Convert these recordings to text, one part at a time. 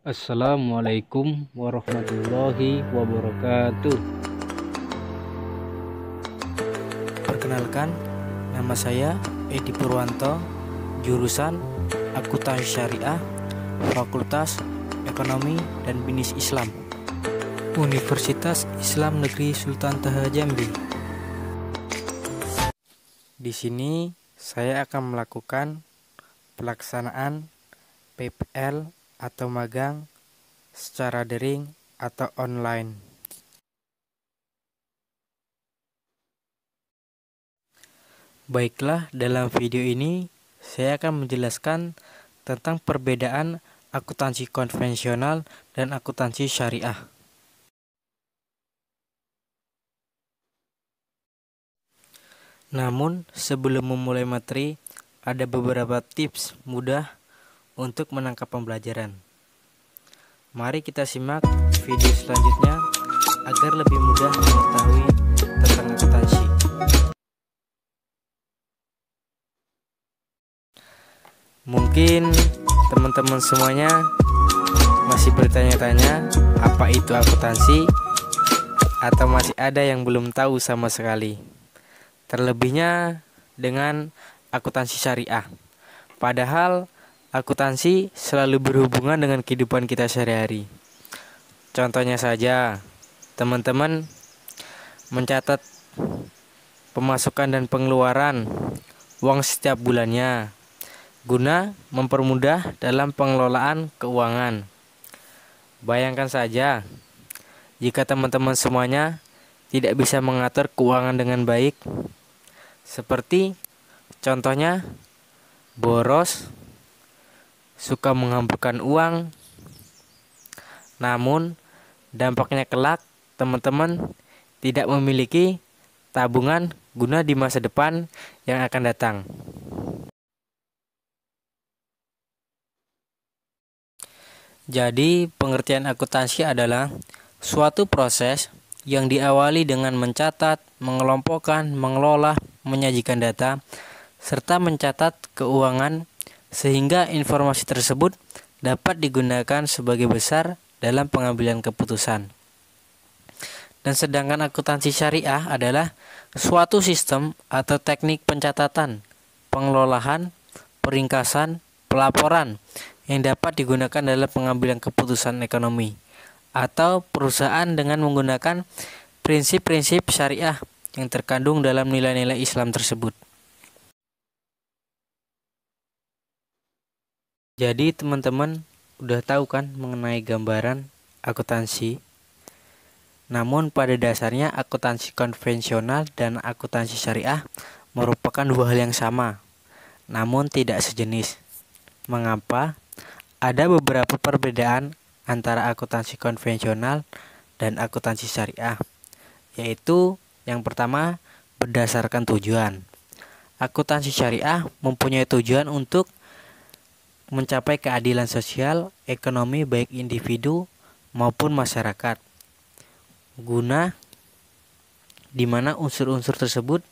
Assalamualaikum warahmatullahi wabarakatuh. Perkenalkan, nama saya Edi Purwanto, jurusan Akuntansi Syariah, Fakultas Ekonomi dan Bisnis Islam, Universitas Islam Negeri Sultan Toha Jambi. Di sini saya akan melakukan pelaksanaan PPL atau magang secara daring atau online. Baiklah, dalam video ini saya akan menjelaskan tentang perbedaan akuntansi konvensional dan akuntansi syariah. Namun, sebelum memulai materi, ada beberapa tips mudah untuk menangkap pembelajaran. Mari kita simak video selanjutnya agar lebih mudah mengetahui tentang akuntansi. Mungkin teman-teman semuanya masih bertanya-tanya apa itu akuntansi, atau masih ada yang belum tahu sama sekali. Terlebihnya dengan akuntansi syariah. Padahal akuntansi selalu berhubungan dengan kehidupan kita sehari-hari. Contohnya saja, teman-teman mencatat pemasukan dan pengeluaran uang setiap bulannya guna mempermudah dalam pengelolaan keuangan. Bayangkan saja, jika teman-teman semuanya tidak bisa mengatur keuangan dengan baik, seperti contohnya boros, suka menghamburkan uang, namun dampaknya kelak teman-teman tidak memiliki tabungan guna di masa depan yang akan datang. Jadi, pengertian akuntansi adalah suatu proses yang diawali dengan mencatat, mengelompokkan, mengelola, menyajikan data, serta mencatat keuangan sehingga informasi tersebut dapat digunakan sebagai besar dalam pengambilan keputusan. Dan sedangkan akuntansi syariah adalah suatu sistem atau teknik pencatatan, pengelolaan, peringkasan, pelaporan yang dapat digunakan dalam pengambilan keputusan ekonomi atau perusahaan dengan menggunakan prinsip-prinsip syariah yang terkandung dalam nilai-nilai Islam tersebut. Jadi teman-teman udah tahu kan mengenai gambaran akuntansi. Namun pada dasarnya akuntansi konvensional dan akuntansi syariah merupakan dua hal yang sama, namun tidak sejenis. Mengapa? Ada beberapa perbedaan antara akuntansi konvensional dan akuntansi syariah, yaitu yang pertama berdasarkan tujuan. Akuntansi syariah mempunyai tujuan untuk mencapai keadilan sosial, ekonomi baik individu maupun masyarakat. Guna di mana unsur-unsur tersebut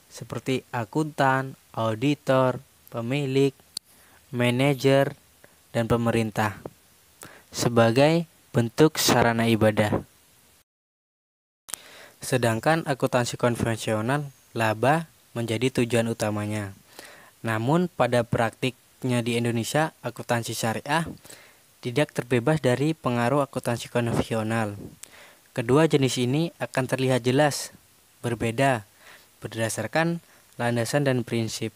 seperti akuntan, auditor, pemilik, manajer, dan pemerintah sebagai bentuk sarana ibadah. Sedangkan akuntansi konvensional laba menjadi tujuan utamanya. Namun pada praktiknya di Indonesia, akuntansi syariah tidak terbebas dari pengaruh akuntansi konvensional. Kedua jenis ini akan terlihat jelas berbeda berdasarkan landasan dan prinsip.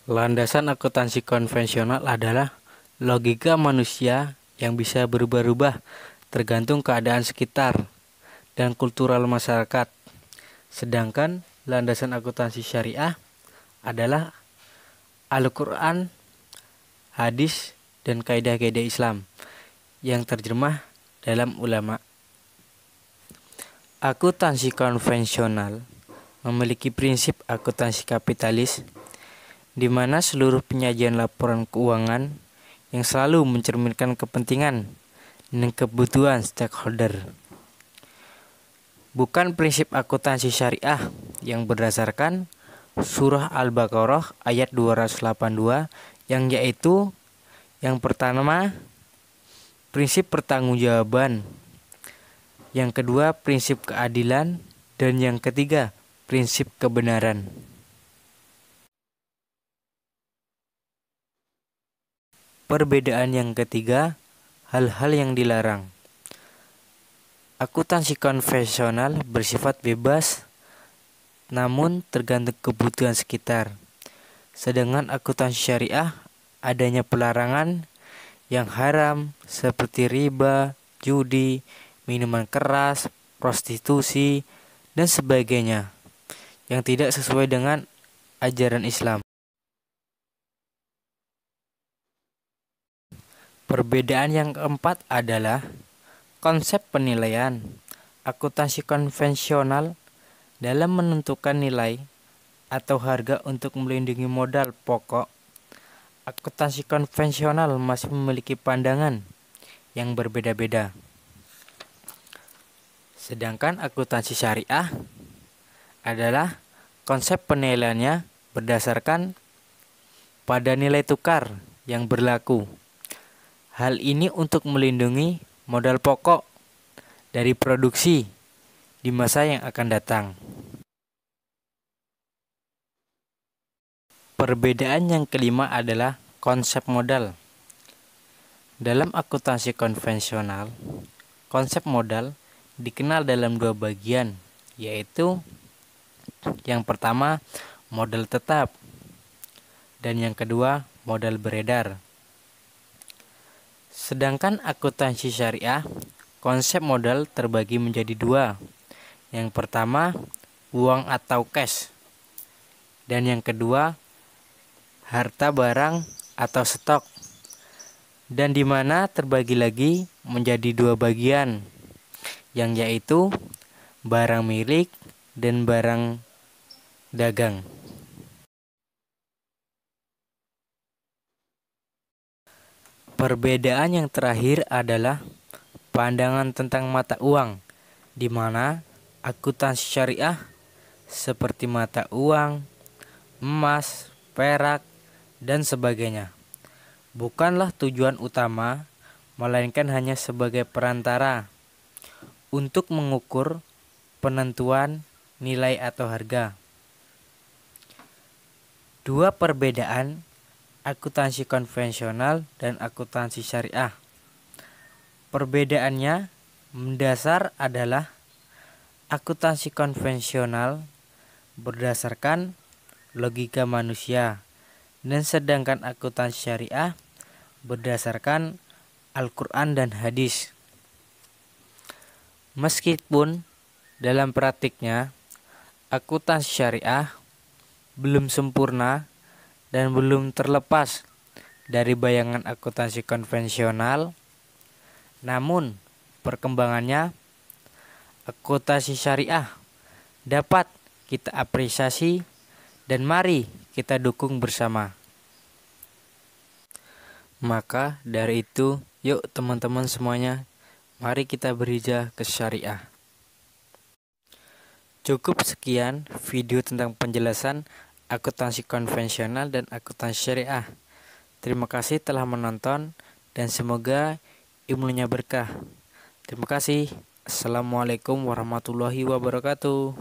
Landasan akuntansi konvensional adalah logika manusia yang bisa berubah-ubah tergantung keadaan sekitar dan kultural masyarakat. Sedangkan landasan akuntansi syariah adalah Al-Quran, hadis, dan kaidah-kaidah Islam yang terjemah dalam ulama. Akuntansi konvensional memiliki prinsip akuntansi kapitalis, di mana seluruh penyajian laporan keuangan yang selalu mencerminkan kepentingan dan kebutuhan stakeholder. bukan prinsip akuntansi syariah yang berdasarkan Surah Al-Baqarah ayat 282 yang yaitu yang pertama prinsip pertanggungjawaban, yang kedua prinsip keadilan, dan yang ketiga prinsip kebenaran. Perbedaan yang ketiga, hal-hal yang dilarang. Akuntansi konvensional bersifat bebas namun tergantung kebutuhan sekitar. Sedangkan akuntansi syariah adanya pelarangan yang haram seperti riba, judi, minuman keras, prostitusi, dan sebagainya yang tidak sesuai dengan ajaran Islam. Perbedaan yang keempat adalah konsep penilaian. Akuntansi konvensional dalam menentukan nilai atau harga untuk melindungi modal pokok. Akuntansi konvensional masih memiliki pandangan yang berbeda-beda. Sedangkan akuntansi syariah adalah konsep penilaiannya berdasarkan pada nilai tukar yang berlaku. Hal ini untuk melindungi modal pokok dari produksi di masa yang akan datang. Perbedaan yang kelima adalah konsep modal. Dalam akuntansi konvensional, konsep modal dikenal dalam dua bagian, yaitu yang pertama modal tetap dan yang kedua modal beredar. Sedangkan akuntansi syariah, konsep modal terbagi menjadi dua. Yang pertama, uang atau cash. Dan yang kedua, harta barang atau stok. Dan di mana terbagi lagi menjadi dua bagian, yang yaitu barang milik dan barang dagang. Perbedaan yang terakhir adalah pandangan tentang mata uang, di mana akuntansi syariah seperti mata uang, emas, perak, dan sebagainya bukanlah tujuan utama, melainkan hanya sebagai perantara untuk mengukur penentuan nilai atau harga. Dua perbedaan akuntansi konvensional dan akuntansi syariah. Perbedaannya mendasar adalah akuntansi konvensional berdasarkan logika manusia, dan sedangkan akuntansi syariah berdasarkan Al-Quran dan hadis. Meskipun dalam praktiknya akuntansi syariah belum sempurna dan belum terlepas dari bayangan akuntansi konvensional, namun perkembangannya akuntansi syariah dapat kita apresiasi dan mari kita dukung bersama. Maka dari itu, yuk teman-teman semuanya, mari kita berhijrah ke syariah. Cukup sekian video tentang penjelasan akuntansi konvensional dan akuntansi syariah. Terima kasih telah menonton dan semoga ilmunya berkah. Terima kasih. Assalamualaikum warahmatullahi wabarakatuh.